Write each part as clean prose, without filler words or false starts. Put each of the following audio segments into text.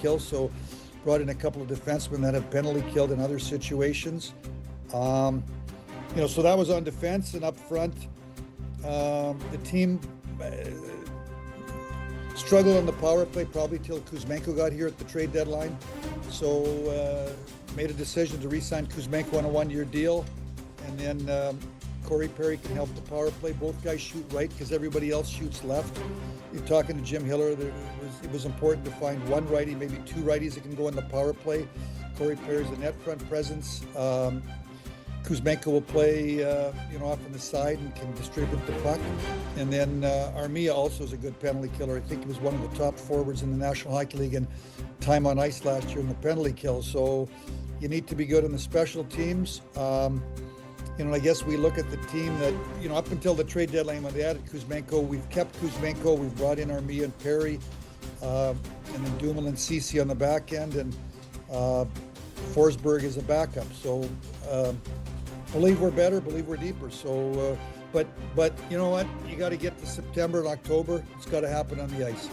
kill, so brought in a couple of defensemen that have penalty killed in other situations. So that was on defense, and up front, the team struggled on the power play probably till Kuzmenko got here at the trade deadline. So made a decision to re-sign Kuzmenko on a one-year deal, and then Corey Perry can help the power play. Both guys shoot right because everybody else shoots left. You're talking to Jim Hiller. It was important to find one righty, maybe two righties that can go in the power play. Corey Perry's a net front presence. Kuzmenko will play, off on the side and can distribute the puck. And then Armia also is a good penalty killer. I think he was one of the top forwards in the National Hockey League in time on ice last year in the penalty kill. So you need to be good in the special teams. I guess we look at the team that, up until the trade deadline when they added Kuzmenko, we've kept Kuzmenko, we've brought in Armia and Perry, and then Dumoulin and Ceci on the back end, and Forsberg is a backup. So believe we're better, believe we're deeper. So, but you know what? You got to get to September and October. It's got to happen on the ice.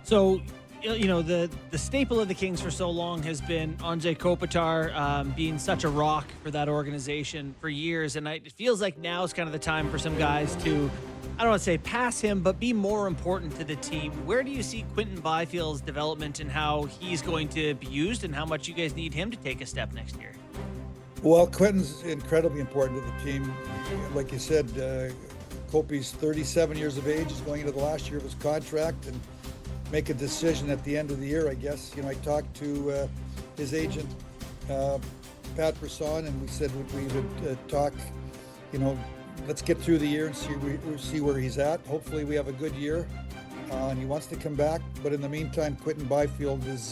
So, the staple of the Kings for so long has been Anze Kopitar being such a rock for that organization for years. And it feels like now is kind of the time for some guys to, I don't want to say pass him, but be more important to the team. Where do you see Quinton Byfield's development and how he's going to be used and how much you guys need him to take a step next year? Well, Quinton's incredibly important to the team. Like you said, Kopi's 37 years of age. He's going into the last year of his contract and make a decision at the end of the year, I guess. I talked to his agent, Pat Brisson, and we said we would talk, let's get through the year and see where he's at. Hopefully we have a good year, and he wants to come back. But in the meantime, Quinton Byfield is,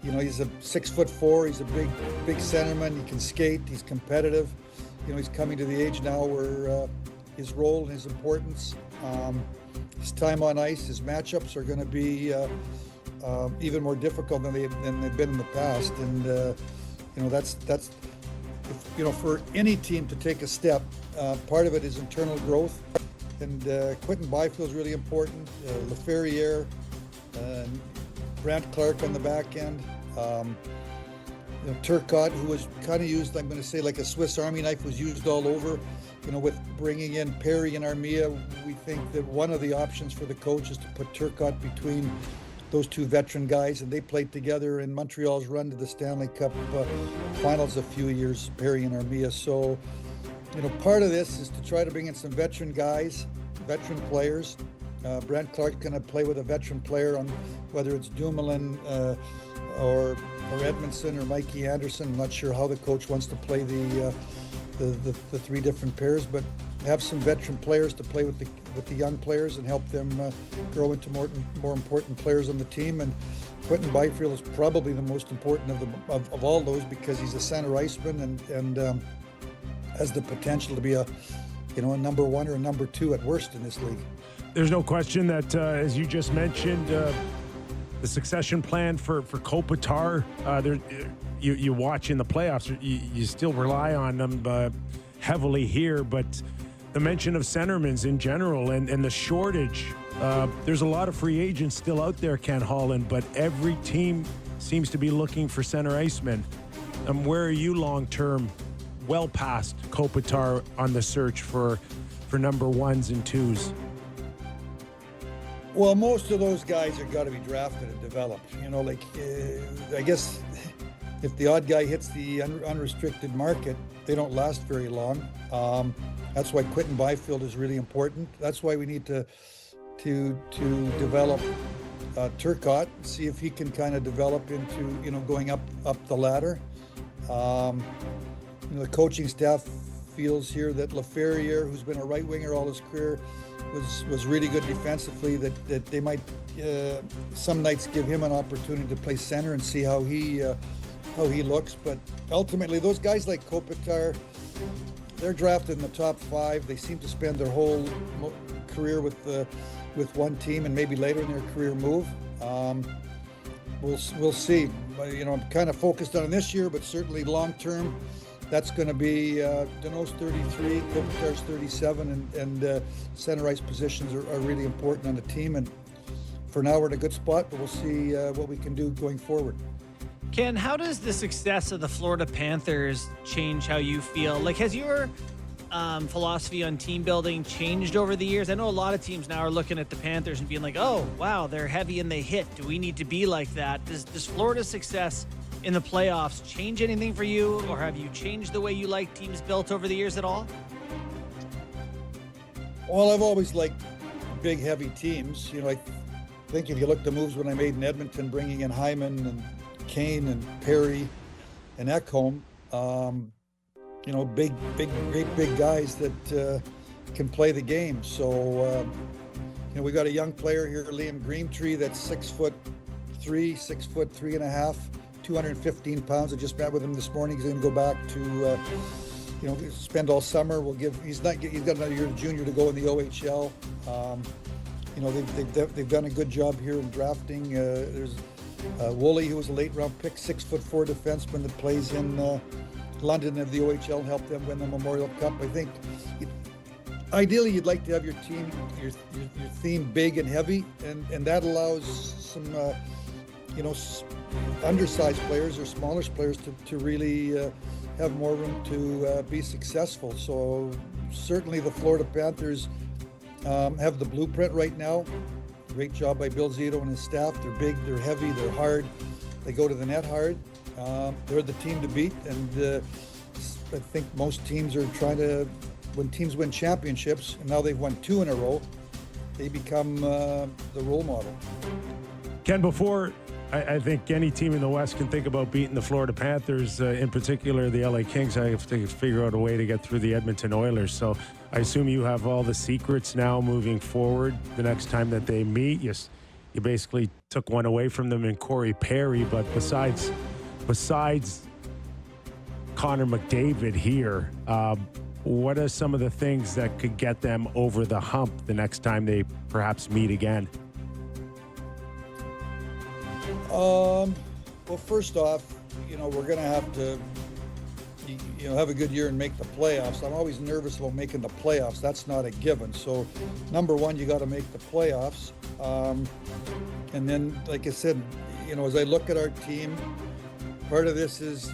he's a 6'4". He's a big centerman. He can skate. He's competitive. He's coming to the age now where his role and his importance, his time on ice, his matchups are going to be even more difficult than they've been in the past. And that's for any team to take a step, part of it is internal growth. And Quinton Byfield is really important. Laferriere, Brant Clark on the back end. Turcotte, who was kind of used, I'm going to say like a Swiss Army knife, was used all over. With bringing in Perry and Armia, we think that one of the options for the coach is to put Turcotte between those two veteran guys, and they played together in Montreal's run to the Stanley Cup finals a few years, Perry and Armia. So, part of this is to try to bring in some veteran guys, veteran players. Brant Clark's going to play with a veteran player, on whether it's Dumoulin or Edmondson or Mikey Anderson. I'm not sure how the coach wants to play the three different pairs, but have some veteran players to play with the young players and help them grow into more important players on the team. And Quinton Byfield is probably the most important of all those because he's a center iceman and has the potential to be a number one or a number two at worst in this league. There's no question that, as you just mentioned, the succession plan for Kopitar, you watch in the playoffs, you still rely on them heavily here, but the mention of centermans in general and the shortage, there's a lot of free agents still out there, Ken Holland, but every team seems to be looking for center icemen. Where are you long-term, well past Kopitar on the search for number ones and twos? Well, most of those guys are got to be drafted and developed. I guess if the odd guy hits the unrestricted market, they don't last very long. That's why Quinton Byfield is really important. That's why we need to develop Turcotte, see if he can kind of develop into going up the ladder. The coaching staff feels here that Laferriere, who's been a right winger all his career, was really good defensively, that they might some nights give him an opportunity to play center and see how he looks. But ultimately, those guys like Kopitar, they're drafted in the top 5. They seem to spend their whole career with one team and maybe later in their career move. We'll see. I'm kind of focused on this year, but certainly long term, that's going to be Danault's 33, Kopitar's 37, and center ice positions are really important on the team. And for now we're in a good spot, but we'll see what we can do going forward. Ken, how does the success of the Florida Panthers change how you feel? Like, has your philosophy on team building changed over the years? I know a lot of teams now are looking at the Panthers and being like, oh, wow, they're heavy and they hit. Do we need to be like that? Does Florida's success in the playoffs change anything for you, or have you changed the way you like teams built over the years at all? Well, I've always liked big, heavy teams. I think if you look at the moves when I made in Edmonton, bringing in Hyman and Kane and Perry and Ekholm, great big guys that can play the game. So, we got a young player here, Liam Greentree, that's 6'3", 6'3.5", 215 pounds. I just met with him this morning. He's going to go back to, spend all summer. He's got another year of junior to go in the OHL. They've done a good job here in drafting. There's Woolley, who was a late round pick, 6'4" defenseman that plays in London of the OHL, and helped them win the Memorial Cup. I think ideally you'd like to have your team, your theme big and heavy, and that allows some undersized players or smallish players to really have more room to be successful. So certainly the Florida Panthers have the blueprint right now. Great job by Bill Zito and his staff. They're big, they're heavy, they're hard. They go to the net hard. They're the team to beat, and I think most teams are trying to, when teams win championships, and now they've won 2 in a row, they become the role model. Ken, before I think any team in the West can think about beating the Florida Panthers, in particular the LA Kings, I have to figure out a way to get through the Edmonton Oilers. So I assume you have all the secrets now moving forward. The next time that they meet, you basically took one away from them in Corey Perry. But besides Connor McDavid here, what are some of the things that could get them over the hump the next time they perhaps meet again? Well, first off, we're going to have to, have a good year and make the playoffs. I'm always nervous about making the playoffs. That's not a given. So, number one, you got to make the playoffs. And then, like I said, as I look at our team, part of this is,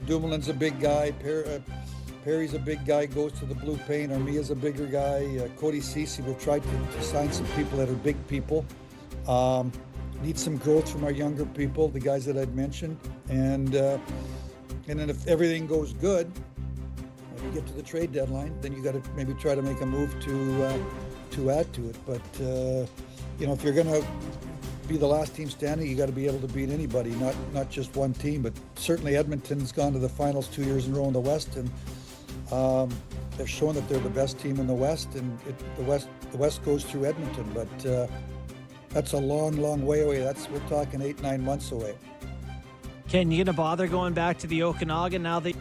Dumoulin's a big guy. Perry's a big guy, goes to the blue paint. Armia's a bigger guy. Cody Ceci, we've tried to sign some people that are big people. Need some growth from our younger people, the guys that I'd mentioned, and then if everything goes good, when you get to the trade deadline, then you got to maybe try to make a move to add to it. But if you're going to be the last team standing, you got to be able to beat anybody, not just one team. But certainly Edmonton's gone to the finals 2 years in a row in the West, and they've shown that they're the best team in the West, and the West goes through Edmonton, but. That's a long, long way away. We're talking 8-9 months away. Ken, you gonna bother going back to the Okanagan now that